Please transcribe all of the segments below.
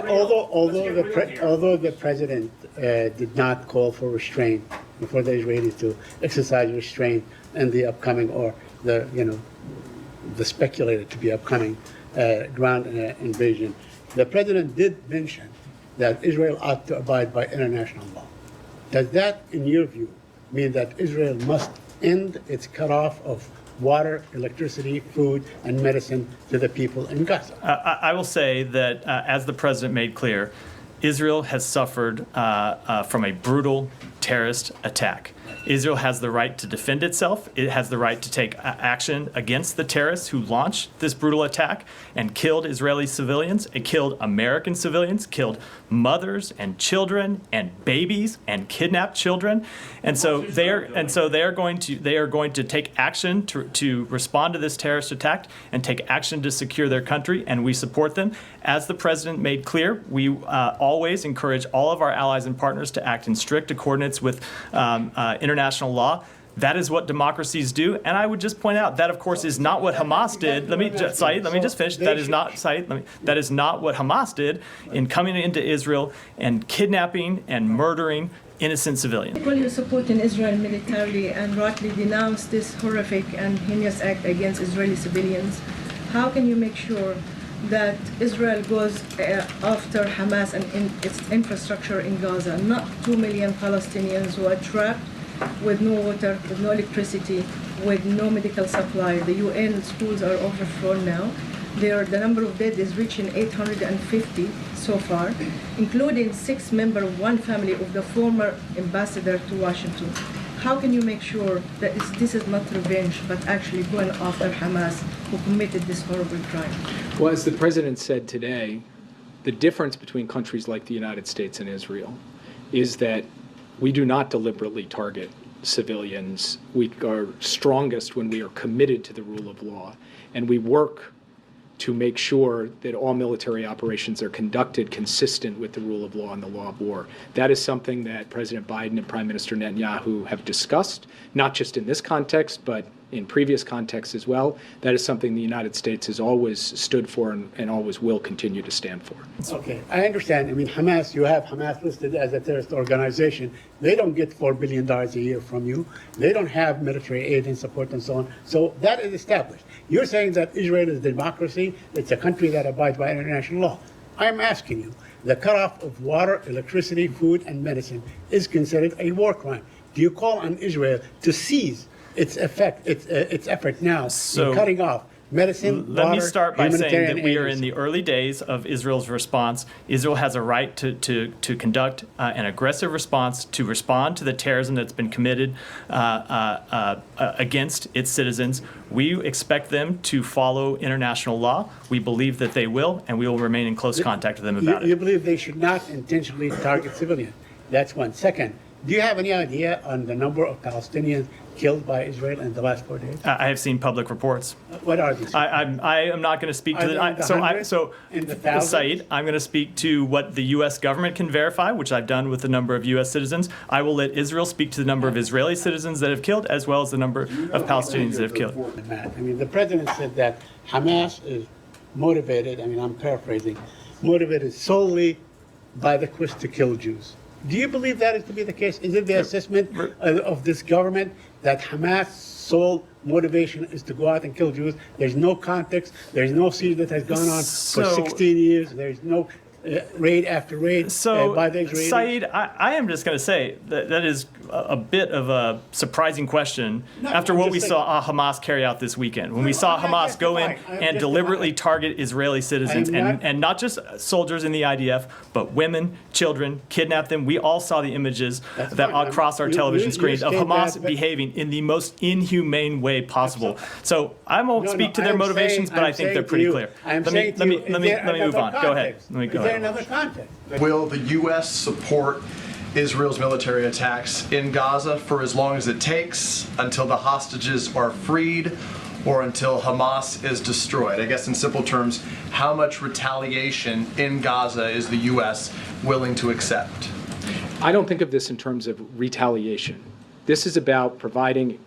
Although the president did not call for restraint for the Israelis to exercise restraint in the upcoming or the speculated to be upcoming ground invasion, the president did mention that Israel ought to abide by international law. Does that, in your view, mean that Israel must end its cutoff of water, electricity, food, and medicine to the people in Gaza? I will say that, as the president made clear, Israel has suffered from a brutal terrorist attack. Israel has the right to defend itself. It has the right to take action against the terrorists who launched this brutal attack and killed Israeli civilians. It killed American civilians, killed mothers and children and babies and kidnapped children. And so they are going to take action to respond to this terrorist attack and take action to secure their country, and we support them. As the president made clear, we always encourage all of our allies and partners to act in strict accordance with international law. That is what democracies do, and I would just point out that, of course, is not what Hamas did. Saeed, let me just finish. That is not, Saeed, that is not what Hamas did in coming into Israel and kidnapping and murdering innocent civilians. Will you support in Israel militarily and rightly denounce this horrific and heinous act against Israeli civilians? How can you make sure that Israel goes after Hamas and its infrastructure in Gaza, not 2 million Palestinians who are trapped with no water, with no electricity, with no medical supply? The UN schools are overflown now. The number of dead is reaching 850 so far, including 6 members of one family of the former ambassador to Washington. How can you make sure that this is not revenge, but actually going after Hamas, who committed this horrible crime? Well, as the president said today, the difference between countries like the United States and Israel is that we do not deliberately target civilians. We are strongest when we are committed to the rule of law, and we work to make sure that all military operations are conducted consistent with the rule of law and the law of war. That is something that President Biden and Prime Minister Netanyahu have discussed, not just in this context, but in previous contexts as well. That is something the United States has always stood for and always will continue to stand for. Okay, I understand. I mean, Hamas, you have Hamas listed as a terrorist organization. They don't get $4 billion a year from you. They don't have military aid and support and so on. So that is established. You're saying that Israel is a democracy. It's a country that abides by international law. I'm asking you, the cutoff of water, electricity, food, and medicine is considered a war crime. Do you call on Israel to cease its effort now in cutting off medicine, Let water, me start by saying that we are in aid? the early days of Israel's response. Israel has a right to conduct an aggressive response, to respond to the terrorism that's been committed against its citizens. We expect them to follow international law. We believe that they will, and we will remain in close contact with them about it. You believe they should not intentionally target civilians. That's one. Second, do you have any idea on the number of Palestinians killed by Israel in the last 4 days? I have seen public reports. What are these? I am not going to speak to Saeed, I'm going to speak to what the U.S. government can verify, which I've done with the number of U.S. citizens. I will let Israel speak to the number of Israeli citizens that have killed, as well as the number of Palestinians that have killed. I mean, the president said that Hamas is motivated, I mean, I'm paraphrasing, motivated solely by the quest to kill Jews. Do you believe that is to be the case? Is it the assessment of this government that Hamas' sole motivation is to go out and kill Jews? There's no context. There's no siege that has gone on for 16 years. There's no raid after raid by the Israelis. Saeed, I am just going to say that is a bit of a surprising question after what we saw Hamas carry out this weekend. When we saw Hamas go in and deliberately target Israeli citizens, and not just soldiers in the IDF, but women, children, kidnap them. We all saw the images across our television screens of Hamas behaving in the most inhumane way possible. So I won't speak to their motivations, but I think they're pretty clear. Let me move on. Go ahead. Let me go ahead. Another context. Will the U.S. support Israel's military attacks in Gaza for as long as it takes, until the hostages are freed, or until Hamas is destroyed? I guess in simple terms, how much retaliation in Gaza is the U.S. willing to accept? I don't think of this in terms of retaliation. This is about providing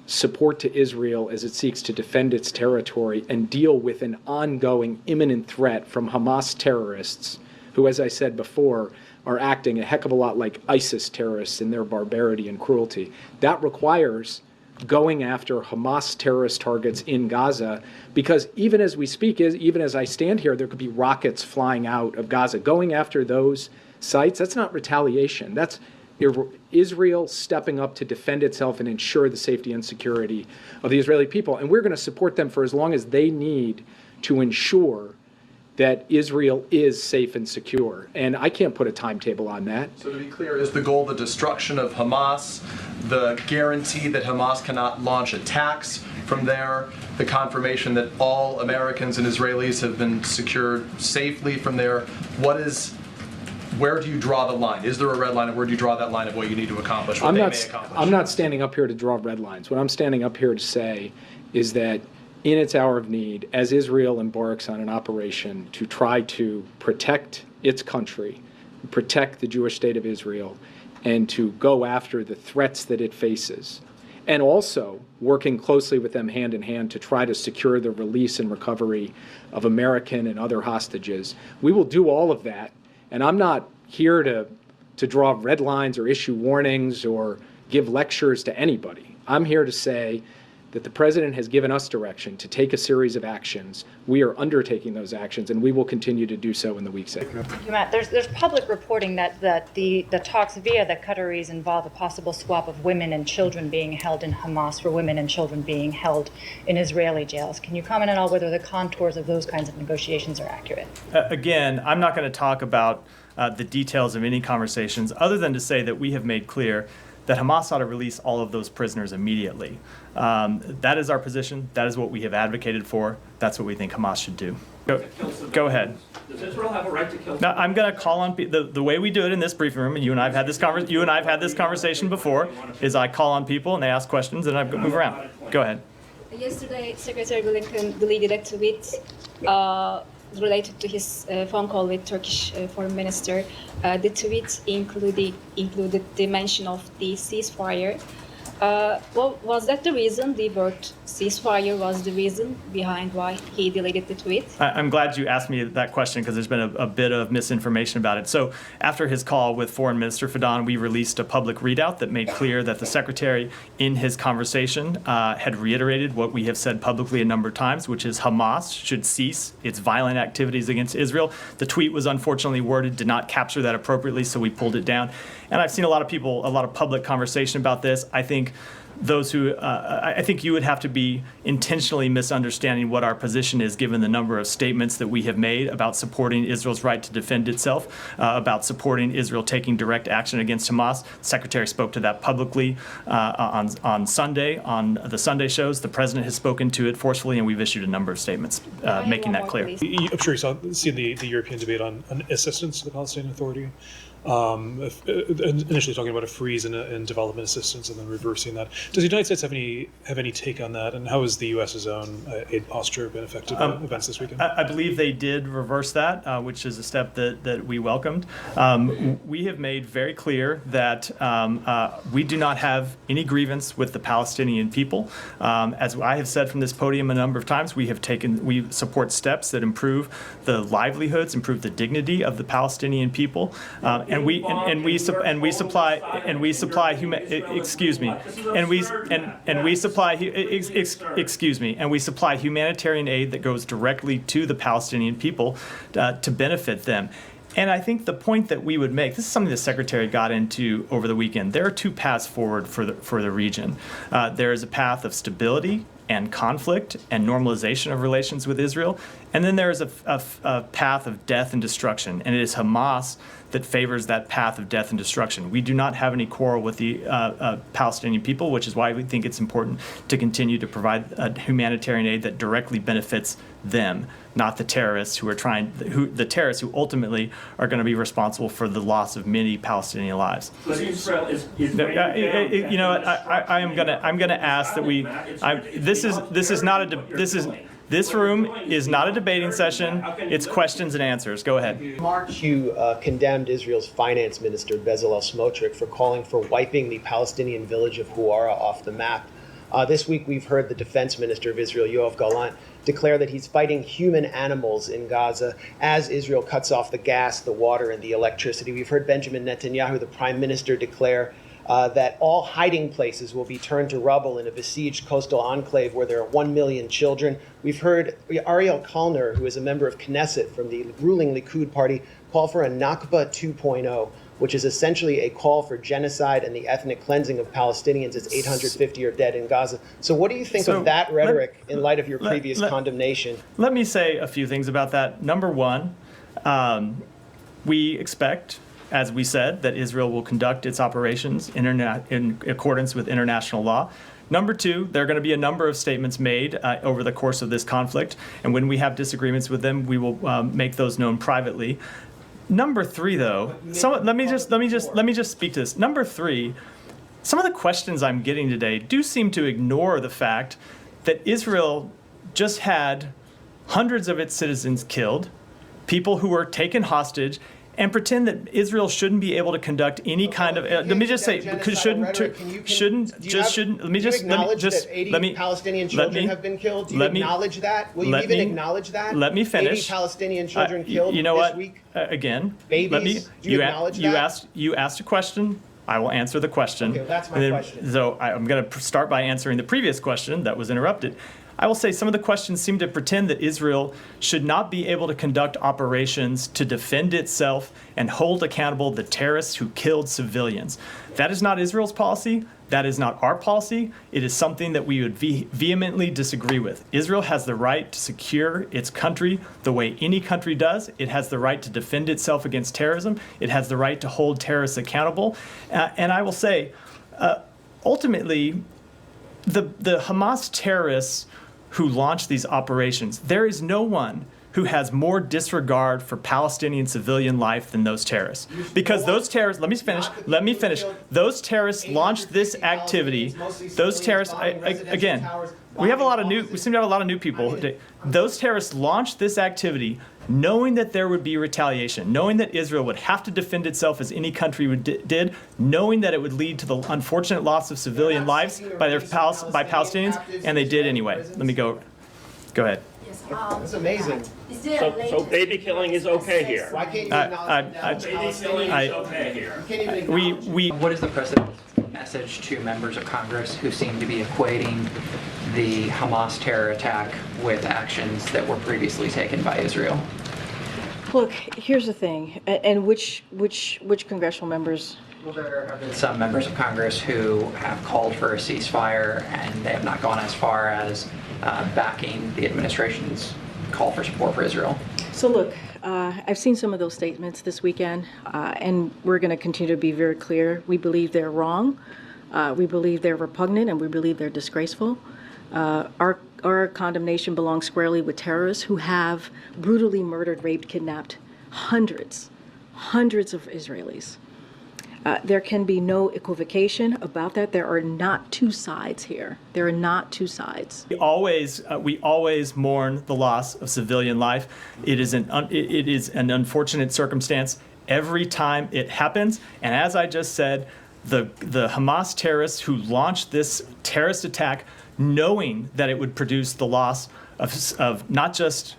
support to Israel as it seeks to defend its territory and deal with an ongoing imminent threat from Hamas terrorists who, as I said before, are acting a heck of a lot like ISIS terrorists in their barbarity and cruelty. That requires going after Hamas terrorist targets in Gaza, because even as we speak, even as I stand here, there could be rockets flying out of Gaza. Going after those sites, that's not retaliation. That's Israel stepping up to defend itself and ensure the safety and security of the Israeli people. And we're going to support them for as long as they need to ensure that Israel is safe and secure. And I can't put a timetable on that. So to be clear, is the goal the destruction of Hamas, the guarantee that Hamas cannot launch attacks from there, the confirmation that all Americans and Israelis have been secured safely from there? Where do you draw the line? Is there a red line, and where do you draw that line of what you need to accomplish, what they may accomplish? I'm not standing up here to draw red lines. What I'm standing up here to say is that in its hour of need, as Israel embarks on an operation to try to protect its country, protect the Jewish state of Israel, and to go after the threats that it faces, and also working closely with them hand in hand to try to secure the release and recovery of American and other hostages, we will do all of that. And I'm not here to draw red lines or issue warnings or give lectures to anybody. I'm here to say that the president has given us direction to take a series of actions. We are undertaking those actions, and we will continue to do so in the weeks ahead. Matt, there's public reporting that the talks via the Qataris involve a possible swap of women and children being held in Hamas for women and children being held in Israeli jails. Can you comment at all whether the contours of those kinds of negotiations are accurate? Again, I'm not going to talk about the details of any conversations, other than to say that we have made clear that Hamas ought to release all of those prisoners immediately. That is our position. That is what we have advocated for. That's what we think Hamas should do. Go ahead. Does Israel have a right to kill? Now, I'm going to call on the way we do it in this briefing room, and you and I've had this conversation before, is I call on people and they ask questions and I move around. Go ahead. Yesterday, Secretary Blinken deleted a tweet related to his phone call with Turkish foreign minister. The tweet included the mention of the ceasefire. Well, was that the reason? The word ceasefire was the reason behind why he deleted the tweet? I'm glad you asked me that question, because there's been a bit of misinformation about it. So after his call with Foreign Minister Fadon, we released a public readout that made clear that the Secretary, in his conversation, had reiterated what we have said publicly a number of times, which is Hamas should cease its violent activities against Israel. The tweet was unfortunately worded, did not capture that appropriately, so we pulled it down. And I've seen a lot of public conversation about this. I think I think you would have to be intentionally misunderstanding what our position is, given the number of statements that we have made about supporting Israel's right to defend itself, about supporting Israel taking direct action against Hamas. The Secretary spoke to that publicly on Sunday, on the Sunday shows. The President has spoken to it forcefully, and we've issued a number of statements making that clear. I'm sure you see the European debate on assistance to the Palestinian Authority. Initially talking about a freeze in development assistance and then reversing that. Does the United States have any take on that, and how has the U.S.'s own aid posture been affected by events this weekend? I believe they did reverse that, which is a step that we welcomed. We have made very clear that we do not have any grievance with the Palestinian people. As I have said from this podium a number of times, we support steps that improve the livelihoods, improve the dignity of the Palestinian people. And we supply humanitarian aid that goes directly to the Palestinian people to benefit them. And I think the point that we would make, this is something the Secretary got into over the weekend. There are two paths forward for the region. There is a path of stability and conflict and normalization of relations with Israel. And then there is a path of death and destruction. And it is Hamas that favors that path of death and destruction. We do not have any quarrel with the Palestinian people, which is why we think it's important to continue to provide humanitarian aid that directly benefits them, not the terrorists who ultimately are going to be responsible for the loss of many Palestinian lives. But Israel is I'm going to ask that this room is not a debating session. It's questions and answers. Go ahead. In March, you condemned Israel's finance minister, Bezalel Smotrich, for calling for wiping the Palestinian village of Huwara off the map. This week, we've heard the defense minister of Israel, Yoav Gallant, declare that he's fighting human animals in Gaza as Israel cuts off the gas, the water, and the electricity. We've heard Benjamin Netanyahu, the prime minister, declare that all hiding places will be turned to rubble in a besieged coastal enclave where there are 1 million children. We've heard Ariel Kalner, who is a member of Knesset from the ruling Likud party, call for a Nakba 2.0, which is essentially a call for genocide and the ethnic cleansing of Palestinians as 850 are dead in Gaza. So what do you think of that rhetoric in light of your previous condemnation? Let me say a few things about that. Number one, we expect, as we said, that Israel will conduct its operations in accordance with international law. Number two, there are going to be a number of statements made over the course of this conflict, and when we have disagreements with them, we will make those known privately. Number three, though, let me just speak to this. Number three, some of the questions I'm getting today do seem to ignore the fact that Israel just had hundreds of its citizens killed, people who were taken hostage, and pretend that Israel shouldn't be able to conduct any kind of. Let me just say, Palestinian children have been killed? Do you acknowledge that? Will you even acknowledge that? Let me finish. 80 Palestinian children killed you know this what? week? Again, Babies? Do you acknowledge that? You asked a question. I will answer the question. Okay, that's my question. So I'm going to start by answering the previous question that was interrupted. I will say some of the questions seem to pretend that Israel should not be able to conduct operations to defend itself and hold accountable the terrorists who killed civilians. That is not Israel's policy. That is not our policy. It is something that we would vehemently disagree with. Israel has the right to secure its country the way any country does. It has the right to defend itself against terrorism. It has the right to hold terrorists accountable. And I will say, ultimately, the Hamas terrorists who launched these operations, there is no one who has more disregard for Palestinian civilian life than those terrorists. Because those terrorists, let me finish. Those terrorists launched this activity. Those terrorists, again, we seem to have a lot of new people. Those terrorists launched this activity knowing that there would be retaliation, knowing that Israel would have to defend itself as any country did, knowing that it would lead to the unfortunate loss of civilian lives by Palestinians, and they did anyway. Let me go ahead. That's amazing. So baby killing is okay here. Why can't you acknowledge Baby killing is okay here. You can't even acknowledge What is the president's message to members of Congress who seem to be equating the Hamas terror attack with actions that were previously taken by Israel? Look, here's the thing, and which congressional members? Well, there have been some members of Congress who have called for a ceasefire, and they have not gone as far as backing the administration's call for support for Israel. So look, I've seen some of those statements this weekend, and we're going to continue to be very clear. We believe they're wrong. We believe they're repugnant, and we believe they're disgraceful. Our condemnation belongs squarely with terrorists who have brutally murdered, raped, kidnapped hundreds of Israelis. There can be no equivocation about that. There are not two sides here. There are not two sides. We always mourn the loss of civilian life. It is an unfortunate circumstance every time it happens. And as I just said, the Hamas terrorists who launched this terrorist attack, knowing that it would produce the loss of not just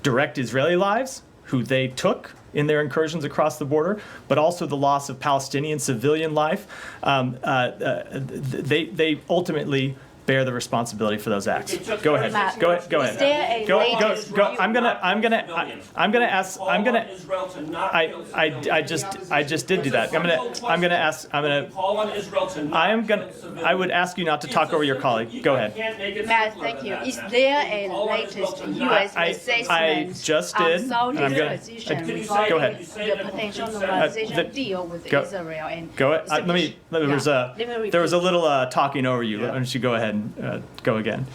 direct Israeli lives, who they took in their incursions across the border, but also the loss of Palestinian civilian life, they ultimately bear the responsibility for those acts. Go ahead. Matt, Go ahead. is there a Go. latest I'm gonna ask. I just did do that. I would ask you not to talk over your colleague. Go ahead. Matt, thank you. Is there a latest U.S. assessment I just did. on Saudi's position regarding Go ahead. the potential normalization deal with Israel? And Go ahead. There was a little talking over you. Why don't you go ahead and go again,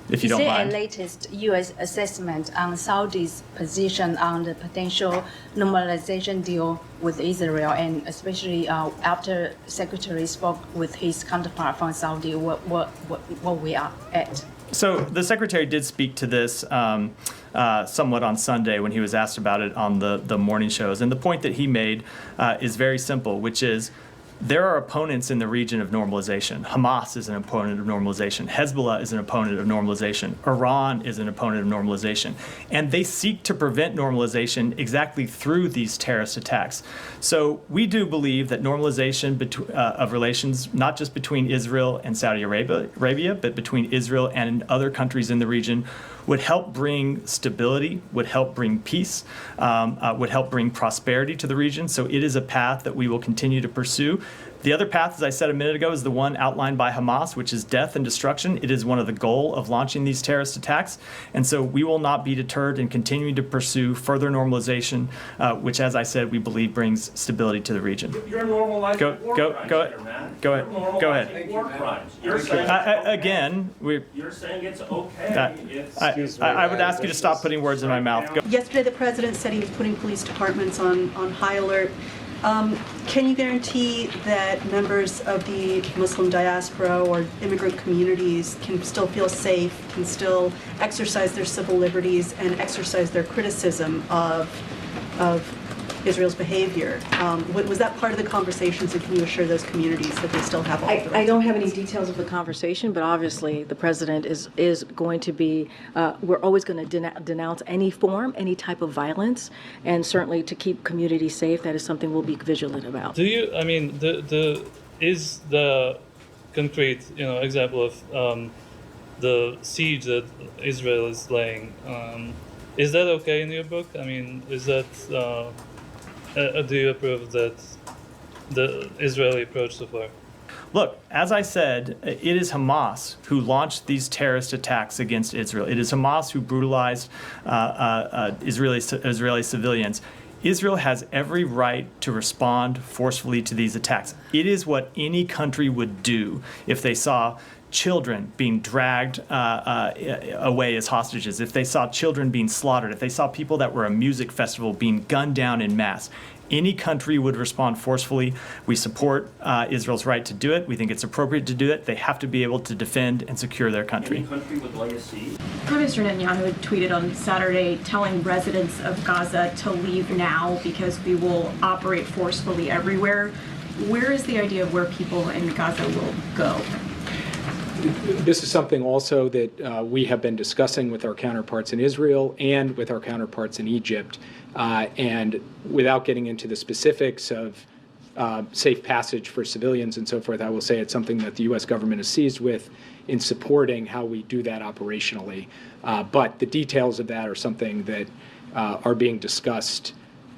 if you don't mind. Is there a latest U.S. assessment on Saudi's position on the potential normalization deal with Israel, and especially after Secretary spoke with his counterpart from Saudi, what we are at? So the Secretary did speak to this somewhat on Sunday when he was asked about it on the morning shows. And the point that he made is very simple, which is There are opponents in the region of normalization. Hamas is an opponent of normalization. Hezbollah is an opponent of normalization. Iran is an opponent of normalization. And they seek to prevent normalization exactly through these terrorist attacks. So we do believe that normalization of relations, not just between Israel and Saudi Arabia, but between Israel and other countries in the region, would help bring stability, would help bring peace, would help bring prosperity to the region. So it is a path that we will continue to pursue. The other path, as I said a minute ago, is the one outlined by Hamas, which is death and destruction. It is one of the goal of launching these terrorist attacks. And so we will not be deterred in continuing to pursue further normalization, which, as I said, we believe brings stability to the region. You're normalizing war crimes here, man. Go ahead. You're Go ahead. normalizing war crimes. You're saying you're saying it's okay. I would ask you to stop putting words in my mouth. Go. Yesterday, the president said he was putting police departments on high alert. Can you guarantee that members of the Muslim diaspora or immigrant communities can still feel safe, can still exercise their civil liberties and exercise their criticism of Israel's behavior? Was that part of the conversations, and can you assure those communities that they still have all the rights? I don't have any details of the conversation, but obviously the president is going to be, we're always going to denounce any form, any type of violence, and certainly to keep communities safe, that is something we'll be vigilant about. Do you, I mean, is the concrete, example of the siege that Israel is laying, is that okay in your book? I mean, is that, do you approve that the Israeli approach so far? Look, as I said, it is Hamas who launched these terrorist attacks against Israel. It is Hamas who brutalized Israeli civilians. Israel has every right to respond forcefully to these attacks. It is what any country would do if they saw children being dragged away as hostages, if they saw children being slaughtered, if they saw people that were a music festival being gunned down in mass. Any country would respond forcefully. We support Israel's right to do it. We think it's appropriate to do it. They have to be able to defend and secure their country. Any country would lay a siege. Prime Minister Netanyahu tweeted on Saturday telling residents of Gaza to leave now because we will operate forcefully everywhere. Where is the idea of where people in Gaza will go? This is something also that we have been discussing with our counterparts in Israel and with our counterparts in Egypt. And without getting into the specifics of safe passage for civilians and so forth, I will say it's something that the U.S. government is seized with in supporting how we do that operationally. But the details of that are something that are being discussed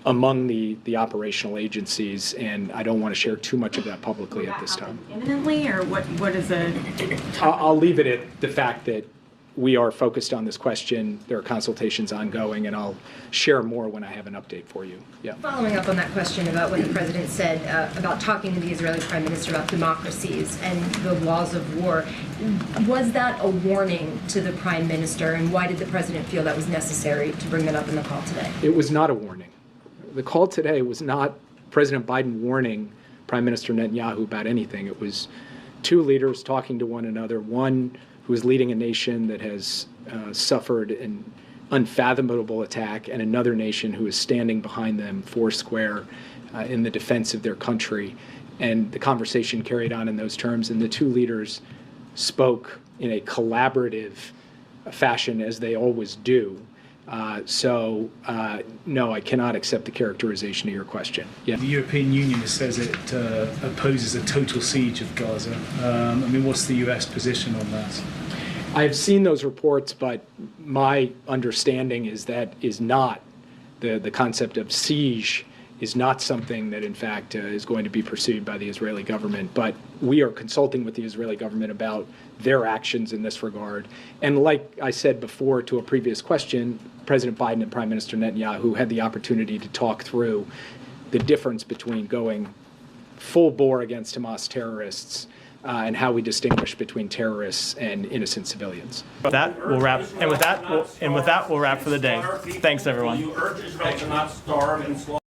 among the operational agencies, and I don't want to share too much of that publicly at this time. Imminently, or what is a... I'll leave it at the fact that we are focused on this question. There are consultations ongoing, and I'll share more when I have an update for you. Yeah. Following up on that question about what the president said about talking to the Israeli prime minister about democracies and the laws of war, was that a warning to the prime minister, and why did the president feel that was necessary to bring that up in the call today? It was not a warning. The call today was not President Biden warning Prime Minister Netanyahu about anything. It was two leaders talking to one another, one who is leading a nation that has suffered an unfathomable attack, and another nation who is standing behind them foursquare in the defense of their country. And the conversation carried on in those terms, and the two leaders spoke in a collaborative fashion, as they always do. No, I cannot accept the characterization of your question. Yeah. The European Union says it opposes a total siege of Gaza. What's the U.S. position on that? I have seen those reports, but my understanding is that is not the concept of siege is not something that, in fact, is going to be pursued by the Israeli government. But we are consulting with the Israeli government about their actions in this regard. And like I said before to a previous question, President Biden and Prime Minister Netanyahu had the opportunity to talk through the difference between going full bore against Hamas terrorists and how we distinguish between terrorists and innocent civilians. With that, we'll wrap. And with that, we'll wrap for the day. Thanks, everyone. You urge Israel to not starve and slaughter.